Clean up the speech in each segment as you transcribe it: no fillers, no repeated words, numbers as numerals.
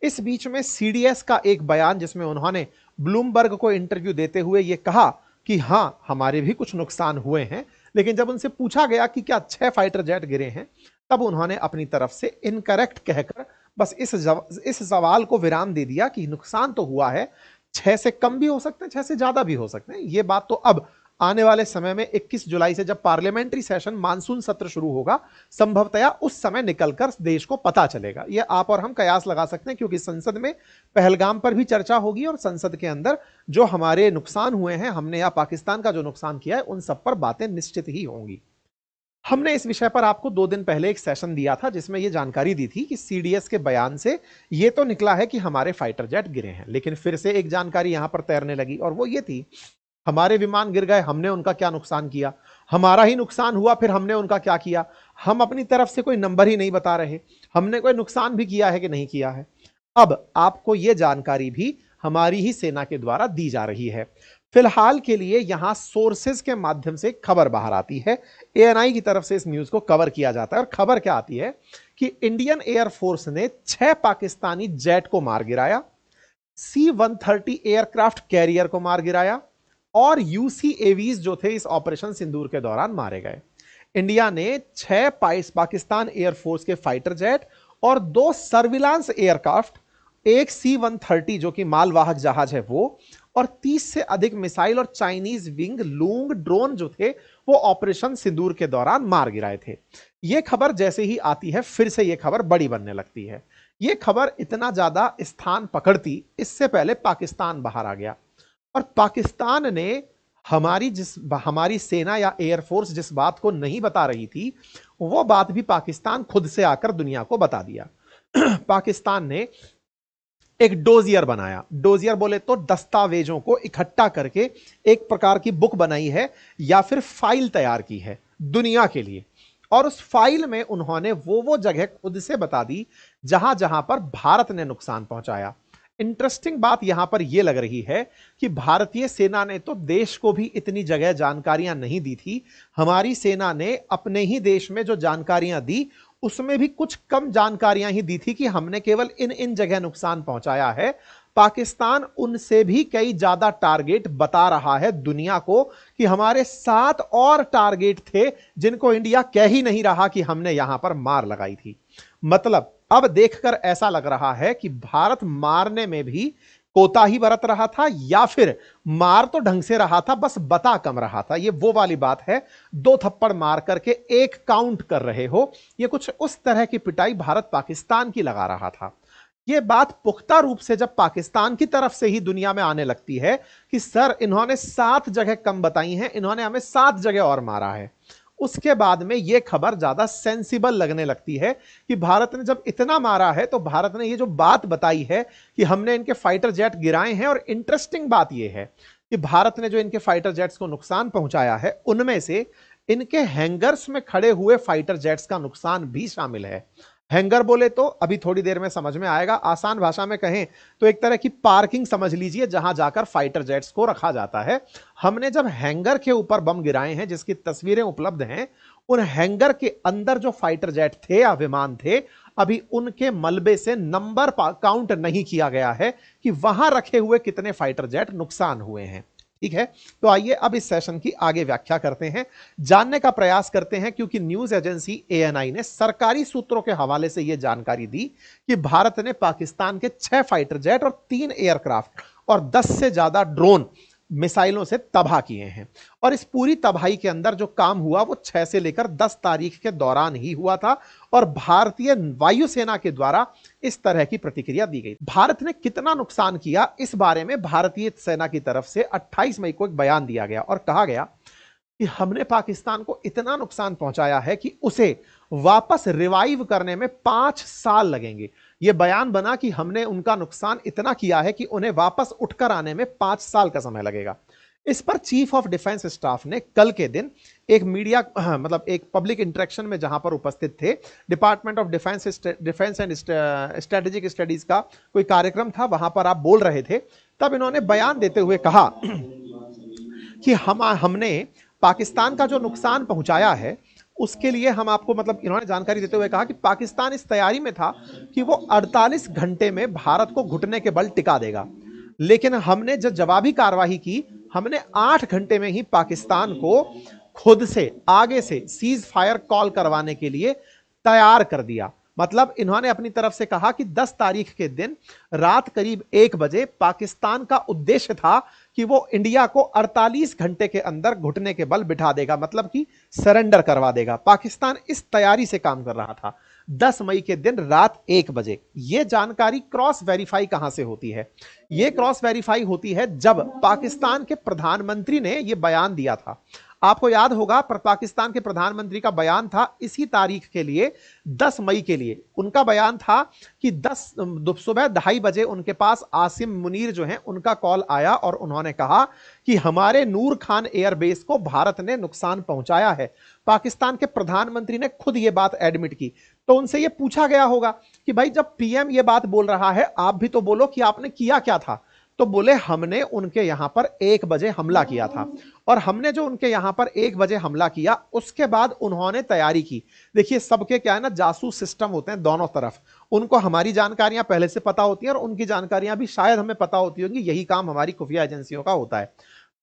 इस बीच में सीडीएस का एक बयान जिसमें उन्होंने ब्लूमबर्ग को इंटरव्यू देते हुए यह कहा कि हां हमारे भी कुछ नुकसान हुए हैं, लेकिन जब उनसे पूछा गया कि क्या 6 फाइटर जेट गिरे हैं, तब उन्होंने अपनी तरफ से इनकरेक्ट कहकर बस इस सवाल को विराम दे दिया कि नुकसान तो हुआ है, 6 से कम भी हो सकते हैं, 6 से ज्यादा भी हो सकते हैं। यह बात तो अब आने वाले समय में 21 जुलाई से जब पार्लियामेंट्री सेशन मानसून सत्र शुरू होगा, संभवतया उस समय निकलकर देश को पता चलेगा। यह आप और हम कयास लगा सकते हैं, क्योंकि संसद में पहलगाम पर भी चर्चा होगी और संसद के अंदर जो हमारे नुकसान हुए हैं, हमने या पाकिस्तान का जो नुकसान किया है, उन सब पर बातें निश्चित ही होंगी। हमने इस विषय पर आपको 2 दिन पहले एक सेशन दिया था जिसमें यह जानकारी दी थी कि सीडीएस के बयान से यह तो निकला है कि हमारे फाइटर जेट गिरे हैं, लेकिन फिर से एक जानकारी यहां पर तैरने लगी और वो ये थी, हमारे विमान गिर गए, हमने उनका क्या नुकसान किया, हमारा ही नुकसान हुआ, फिर हमने उनका क्या किया। हम अपनी तरफ से कोई नंबर ही नहीं बता रहे, हमने कोई नुकसान भी किया है कि नहीं किया है। अब आपको यह जानकारी भी हमारी ही सेना के द्वारा दी जा रही है। फिलहाल के लिए यहां सोर्सेज के माध्यम से खबर बाहर आती है, एएनआई की तरफ से इस न्यूज को कवर किया जाता है और खबर क्या आती है कि इंडियन एयरफोर्स ने 6 पाकिस्तानी जेट को मार गिराया, C-130 एयरक्राफ्ट कैरियर को मार गिराया और यूसीएवीज जो थे इस ऑपरेशन सिंदूर के दौरान मारे गए। इंडिया ने 6 पाकिस्तान एयरफोर्स के फाइटर जेट और 2 सर्विलांस एयरक्राफ्ट, एक C-130 जो कि मालवाहक जहाज है वो, और 30 से अधिक मिसाइल और चाइनीज विंग लूंग ड्रोन जो थे वो ऑपरेशन सिंदूर के दौरान मार गिराए थे। यह खबर जैसे ही आती है फिर से यह खबर बड़ी बनने लगती है। यह खबर इतना ज्यादा स्थान पकड़ती, इससे पहले पाकिस्तान बाहर आ गया और पाकिस्तान ने हमारी सेना या एयरफोर्स जिस बात को नहीं बता रही थी, वो बात भी पाकिस्तान खुद से आकर दुनिया को बता दिया। पाकिस्तान ने एक डोजियर बनाया। डोजियर बोले तो दस्तावेजों को इकट्ठा करके एक प्रकार की बुक बनाई है या फिर फाइल तैयार की है दुनिया के लिए, और उस फाइल में उन्होंने वो जगह खुद से बता दी जहां जहां पर भारत ने नुकसान पहुंचाया। इंटरेस्टिंग बात यहां पर यह लग रही है कि भारतीय सेना ने तो देश को भी इतनी जगह जानकारियां नहीं दी थी। हमारी सेना ने अपने ही देश में जो जानकारियां दी उसमें भी कुछ कम जानकारियां ही दी थी कि हमने केवल इन इन जगह नुकसान पहुंचाया है। पाकिस्तान उनसे भी कई ज्यादा टारगेट बता रहा है दुनिया को कि हमारे 7 और टारगेट थे जिनको इंडिया कह ही नहीं रहा कि हमने यहां पर मार लगाई थी। मतलब अब देखकर ऐसा लग रहा है कि भारत मारने में भी कोताही बरत रहा था या फिर मार तो ढंग से रहा था, बस बता कम रहा था। ये वो वाली बात है, 2 थप्पड़ मार करके 1 काउंट कर रहे हो। ये कुछ उस तरह की पिटाई भारत पाकिस्तान की लगा रहा था। यह बात पुख्ता रूप से जब पाकिस्तान की तरफ से ही दुनिया में आने लगती है कि सर इन्होंने 7 जगह कम बताई हैं, इन्होंने हमें 7 जगह और मारा है, उसके बाद में यह खबर ज्यादा सेंसिबल लगने लगती है कि भारत ने जब इतना मारा है तो भारत ने यह जो बात बताई है कि हमने इनके फाइटर जेट गिराए हैं। और इंटरेस्टिंग बात यह है कि भारत ने जो इनके फाइटर जेट्स को नुकसान पहुंचाया है उनमें से इनके हैंगर्स में खड़े हुए फाइटर जेट्स का नुकसान भी शामिल है। हैंगर बोले तो अभी थोड़ी देर में समझ में आएगा, आसान भाषा में कहें तो एक तरह की पार्किंग समझ लीजिए जहां जाकर फाइटर जेट्स को रखा जाता है। हमने जब हैंगर के ऊपर बम गिराए हैं जिसकी तस्वीरें उपलब्ध हैं, उन हैंगर के अंदर जो फाइटर जेट थे या विमान थे, अभी उनके मलबे से नंबर काउंट नहीं किया गया है कि वहां रखे हुए कितने फाइटर जेट नुकसान हुए हैं। ठीक है, तो आइए अब इस सेशन की आगे व्याख्या करते हैं, जानने का प्रयास करते हैं, क्योंकि न्यूज एजेंसी एएनआई ने सरकारी सूत्रों के हवाले से यह जानकारी दी कि भारत ने पाकिस्तान के 6 फाइटर जेट और 3 एयरक्राफ्ट और 10 से ज्यादा ड्रोन मिसाइलों से तबाह किए हैं। और इस पूरी तबाही के अंदर जो काम हुआ वो 6 से लेकर 10 तारीख के दौरान ही हुआ था और भारतीय वायुसेना के द्वारा इस तरह की प्रतिक्रिया दी गई। भारत ने कितना नुकसान किया इस बारे में भारतीय सेना की तरफ से 28 मई को एक बयान दिया गया और कहा गया कि हमने पाकिस्तान को इतना नुकसान पहुंचाया है कि उसे वापस रिवाइव करने में 5 साल लगेंगे। यह बयान बना कि हमने उनका नुकसान इतना किया है कि उन्हें वापस उठकर आने में 5 साल का समय लगेगा। इस पर चीफ ऑफ डिफेंस स्टाफ ने कल के दिन एक मीडिया मतलब एक पब्लिक इंटरेक्शन में जहां पर उपस्थित थे, department of defence and strategic studies का कोई कार्यक्रम था, वहां पर आप बोल रहे थे, तब इन्होंने बयान देते हुए कहा कि हमने पाकिस्तान का जो नुकसान पहुंचाया है उसके लिए हम आपको मतलब इन्होंने जानकारी देते हुए कहा कि पाकिस्तान इस तैयारी में था कि वो 48 घंटे में भारत को घुटने के बल टिका देगा, लेकिन हमने जब जवाबी कार्रवाई की, हमने 8 घंटे में ही पाकिस्तान को खुद से आगे से सीज फायर कॉल करवाने के लिए तैयार कर दिया। मतलब इन्होंने अपनी तरफ से कहा कि 10 तारीख के दिन रात करीब 1 बजे पाकिस्तान का उद्देश्य था कि वो इंडिया को 48 घंटे के अंदर घुटने के बल बिठा देगा, मतलब कि सरेंडर करवा देगा। पाकिस्तान इस तैयारी से काम कर रहा था। 10 मई के दिन रात 1 बजे यह जानकारी क्रॉस वेरीफाई कहां से होती है? यह क्रॉस वेरीफाई होती है जब पाकिस्तान के प्रधानमंत्री ने यह बयान दिया था। आपको याद होगा पाकिस्तान के प्रधानमंत्री का बयान था इसी तारीख के लिए, 10 मई के लिए। उनका बयान था कि सुबह 2:30 बजे उनके पास आसिम मुनीर जो हैं उनका कॉल आया और उन्होंने कहा कि हमारे नूर खान एयरबेस को भारत ने नुकसान पहुंचाया है। पाकिस्तान के प्रधानमंत्री ने खुद यह बात एडमिट की। तो उनसे यह पूछा गया होगा कि भाई जब पीएम यह बात बोल रहा है, आप भी तो बोलो कि आपने किया क्या था। तो बोले हमने उनके यहां पर 1 बजे हमला किया था, और हमने जो उनके यहां पर 1 बजे हमला किया उसके बाद उन्होंने तैयारी की। देखिए सबके क्या है ना, जासूस सिस्टम होते हैं दोनों तरफ। उनको हमारी जानकारियां पहले से पता होती हैं और उनकी जानकारियां भी शायद हमें पता होती होंगी। यही काम हमारी खुफिया एजेंसियों का होता है।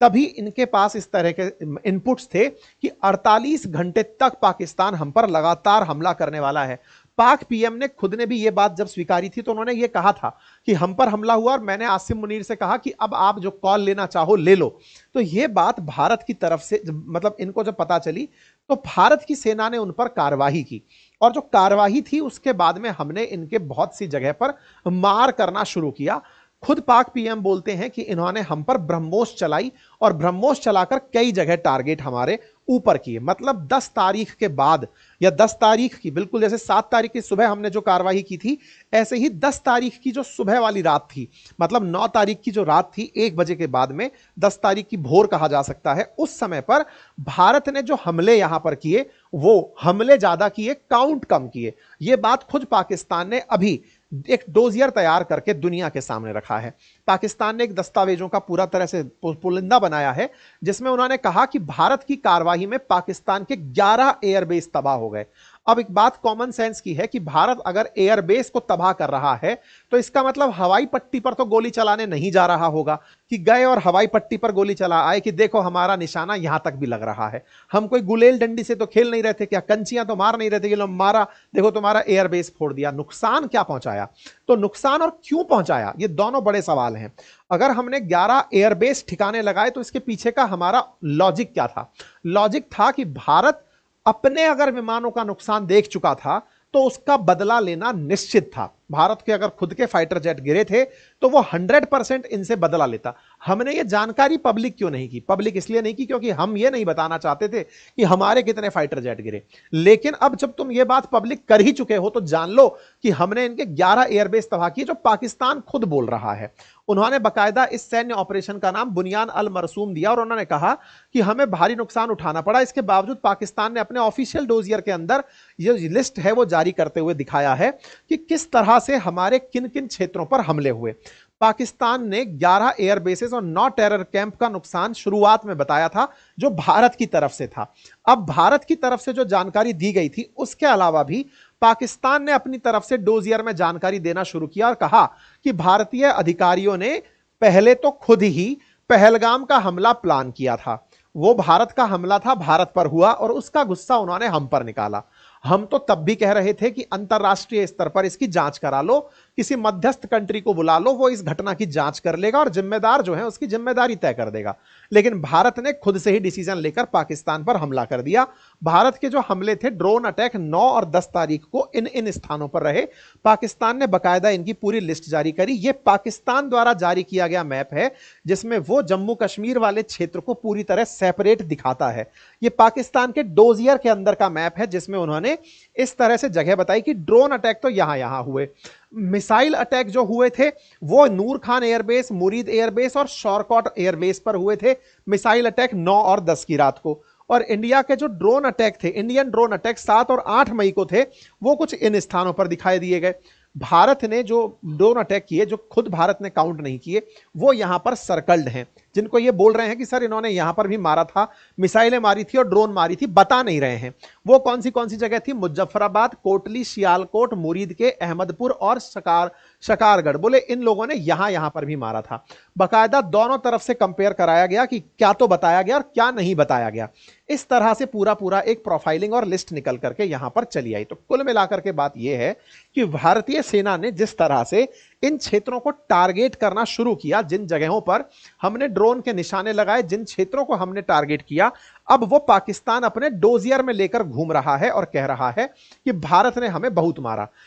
तभी इनके पास इस तरह के इनपुट्स थे कि 48 घंटे तक पाकिस्तान हम पर लगातार हमला करने वाला है। पाक पीएम ने खुद ने भी यह बात जब स्वीकारी थी तो उन्होंने यह कहा था कि हम पर हमला हुआ और मैंने आसिम मुनीर से कहा कि अब आप जो कॉल लेना चाहो ले लो। तो यह बात भारत की तरफ से मतलब इनको जब पता चली तो भारत की सेना ने उन पर कार्रवाई की, और जो कार्रवाई थी उसके बाद में हमने इनके बहुत सी जगह पर मार करना शुरू किया। खुद पाक पीएम बोलते हैं कि इन्होंने हम पर ब्रह्मोस चलाई और ब्रह्मोस चलाकर कई जगह टारगेट हमारे ऊपर किए। मतलब 10 तारीख के बाद या 10 तारीख की बिल्कुल जैसे 7 तारीख की सुबह हमने जो कार्रवाई की थी, ऐसे ही 10 तारीख की जो सुबह वाली रात थी, मतलब 9 तारीख की जो रात थी 1 बजे के बाद में 10 तारीख की भोर कहा जा सकता है, उस समय पर भारत ने जो हमले यहां पर किए वो हमले ज्यादा किए, काउंट कम किए। यह बात खुद पाकिस्तान ने अभी एक डोजियर तैयार करके दुनिया के सामने रखा है। पाकिस्तान ने एक दस्तावेजों का पूरा तरह से पुलिंदा बनाया है जिसमें उन्होंने कहा कि भारत की कार्रवाई में पाकिस्तान के 11 एयरबेस तबाह हो गए। अब एक बात कॉमन सेंस की है कि भारत अगर एयरबेस को तबाह कर रहा है तो इसका मतलब हवाई पट्टी पर तो गोली चलाने नहीं जा रहा होगा कि गए और हवाई पट्टी पर गोली चला आए कि देखो हमारा निशाना यहां तक भी लग रहा है। हम कोई गुलेल डंडी से तो खेल नहीं रहे थे, क्या कंचियां तो मार नहीं रहे थे कि लो मारा देखो तुम्हारा एयरबेस फोड़ दिया। नुकसान क्या पहुंचाया, तो नुकसान और क्यों पहुंचाया, ये दोनों बड़े सवाल हैं। अगर हमने 11 एयरबेस ठिकाने लगाए तो इसके पीछे का हमारा लॉजिक क्या था? लॉजिक था कि भारत अपने अगर विमानों का नुकसान देख चुका था तो उसका बदला लेना निश्चित था। भारत के अगर खुद के फाइटर जेट गिरे थे तो वो 100% इनसे बदला लेता। हमने ये जानकारी पब्लिक क्यों नहीं की? पब्लिक इसलिए नहीं की क्योंकि हम ये नहीं बताना चाहते थे कि हमारे कितने फाइटर जेट गिरे। लेकिन अब जब तुम ये बात पब्लिक कर ही चुके हो तो जान लो कि हमने इनके 11 एयरबेस तबाह किए, जो पाकिस्तान खुद बोल रहा है। उन्होंने बकायदा इस सैन्य ऑपरेशन का नाम बुनियान अल मरसूम दिया और उन्होंने कहा कि हमें भारी नुकसान उठाना पड़ा। इसके बावजूद पाकिस्तान ने अपने ऑफिशियल डोजियर के अंदर ये लिस्ट है वो जारी करते हुए दिखाया है कि किस तरह से हमारे किन किन क्षेत्रों पर हमले हुए। पाकिस्तान ने 11 एयरबेसेस और 9 टेरर कैंप का नुकसान शुरुआत में बताया था जो भारत की तरफ से था। अब भारत की तरफ से जो जानकारी दी गई थी उसके अलावा भी पाकिस्तान ने अपनी तरफ से डोजियर में जानकारी देना शुरू किया और कहा कि भारतीय अधिकारियों ने पहले तो खुद ही पहलगाम का हमला प्लान किया था। वो भारत का हमला था, भारत पर हुआ और उसका गुस्सा उन्होंने हम पर निकाला। हम तो तब भी कह रहे थे कि अंतरराष्ट्रीय स्तर पर इसकी जांच करा लो, किसी मध्यस्थ कंट्री को बुला लो, वो इस घटना की जांच कर लेगा और जिम्मेदार जो है उसकी जिम्मेदारी तय कर देगा। लेकिन भारत ने खुद से ही डिसीजन लेकर पाकिस्तान पर हमला कर दिया। भारत के जो हमले थे, ड्रोन अटैक 9 और 10 तारीख को इन इन स्थानों पर रहे। पाकिस्तान ने बकायदा इनकी पूरी लिस्ट जारी करी। यह पाकिस्तान द्वारा जारी किया गया मैप है जिसमें वो जम्मू कश्मीर वाले क्षेत्र को पूरी तरह सेपरेट दिखाता है। यह पाकिस्तान के डोजियर के अंदर का मैप है जिसमें उन्होंने इस तरह से जगह बताई कि ड्रोन अटैक तो यहां यहां हुए, मिसाइल अटैक जो हुए थे वो नूर खान एयरबेस, मुरीद एयरबेस और शौरकोट एयरबेस पर हुए थे। मिसाइल अटैक 9 और 10 की रात को। और इंडिया के जो ड्रोन अटैक थे, इंडियन ड्रोन अटैक 7 और 8 मई को थे, वो कुछ इन स्थानों पर दिखाई दिए गए। भारत ने जो ड्रोन अटैक किए, जो खुद भारत ने काउंट नहीं किए, वो यहां पर सर्कल्ड हैं। जिनको ये बोल रहे हैं कि सर इन्होंने यहां पर भी मारा था, मिसाइलें मारी थी और ड्रोन मारी थी, बता नहीं रहे हैं। वो कौन सी जगह थी? मुजफ्फराबाद, कोटली, सियालकोट, मुरीद के, अहमदपुर और शकारगढ़। बोले इन लोगों ने यहां यहां पर भी मारा था। बाकायदा दोनों तरफ से कंपेयर कराया गया कि क्या तो बताया गया और क्या नहीं बताया गया। इस तरह से पूरा पूरा एक प्रोफाइलिंग और लिस्ट निकल करके यहां पर चली आई। तो कुल मिलाकर के बात यह है कि भारतीय सेना ने जिस तरह से इन क्षेत्रों को टारगेट करना शुरू किया, जिन जगहों पर हमने ड्रोन के निशाने लगाए, जिन क्षेत्रों को हमने टारगेट किया, अब वो पाकिस्तान अपने डोजियर में लेकर घूम रहा है और कह रहा है कि भारत ने हमें बहुत मारा।